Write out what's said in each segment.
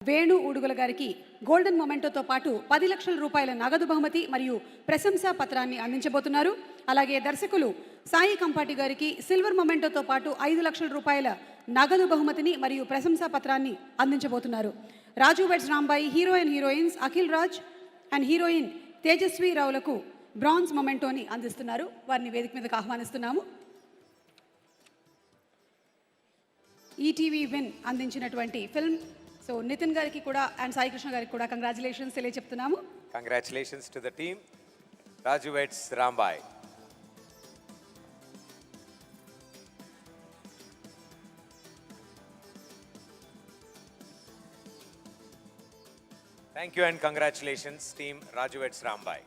వేణు ఉడుగుల గారికి గోల్డెన్ మొమెంటోతో పాటు 10 లక్షల రూపాయల నగదు బహుమతి మరియు ప్రశంసా పత్రాన్ని అందించబోతున్నారు. అలాగే దర్శకులు సాయి కంపాటి గారికి సిల్వర్ మొమెంటోతో పాటు 5 లక్షల రూపాయల నగదు బహుమతిని మరియు ప్రశంసా పత్రాన్ని అందించబోతున్నారు. Raju weds Rambai heroines Akhil Raj and heroine Tejaswi రావులకు బ్రాంజ్ మొమెంటోని అందిస్తున్నారు. వారిని వేదిక మీదకు ఆహ్వానిస్తున్నాము. ఈటీవీ విన్ అందించినటువంటి ఫిల్మ్ సో నితిన్ గారికి కూడా అండ్ సాయి కృష్ణ గారికి కూడా కంగ్రాచులేషన్స్ తెలియజెప్తున్నాము. Congratulations to the team Raju weds Rambai. Thank you and congratulations team Raju Vets Rambai.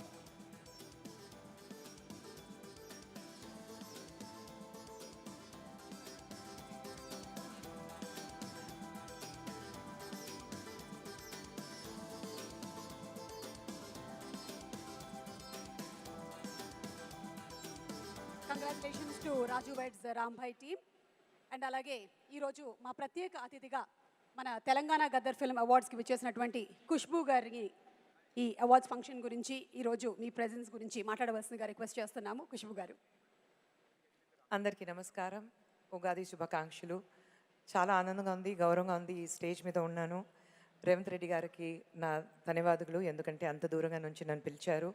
Congratulations to Raju weds Rambai team. And అలాగే ఈరోజు మా ప్రత్యేక అతిథిగా మన తెలంగాణ గద్దర్ ఫిల్మ్ అవార్డ్స్కి విచ్చేసినటువంటి ఖుష్బూ గారిని ఈ అవార్డ్స్ ఫంక్షన్ గురించి ఈరోజు మీ ప్రెజెన్స్ గురించి మాట్లాడవలసిందిగా రిక్వెస్ట్ చేస్తున్నాము. ఖుష్బూ గారు. అందరికీ నమస్కారం, ఉగాది శుభాకాంక్షలు. చాలా ఆనందంగా ఉంది, గౌరవంగా ఉంది ఈ స్టేజ్ మీద ఉన్నాను. రేవంత్ రెడ్డి గారికి నా ధన్యవాదాలు, ఎందుకంటే అంత దూరంగా నుంచి నన్ను పిలిచారు.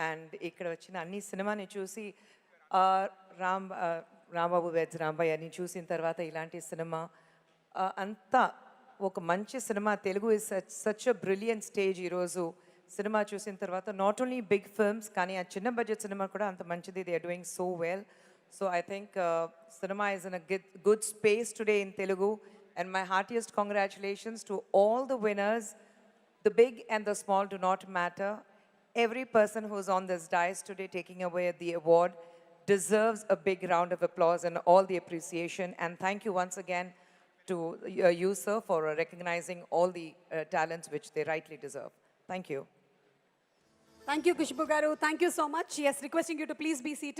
అండ్ ఇక్కడ వచ్చిన అన్ని సినిమాని చూసి రాంబాబు వెడ్స్ రాంబాయ్ అని చూసిన తర్వాత ఇలాంటి సినిమా అంతా ఒక మంచి cinema, Telugu is such a brilliant stage. ఈరోజు సినిమా చూసిన తర్వాత నాట్ ఓన్లీ బిగ్ ఫిల్మ్స్ కానీ ఆ చిన్న బడ్జెట్ సినిమా కూడా అంత మంచిది. They are doing so well. So I think cinema is in a good space today in Telugu, and my heartiest congratulations to all the winners. The big and the small do not matter. Every person who's on this dais today taking away the award deserves a big round of applause and all the appreciation. And thank you once again to you, sir, for recognizing all the talents which they rightly deserve. Thank you. Thank you, Khusbu Garu. Thank you so much. Yes, requesting you to please be seated.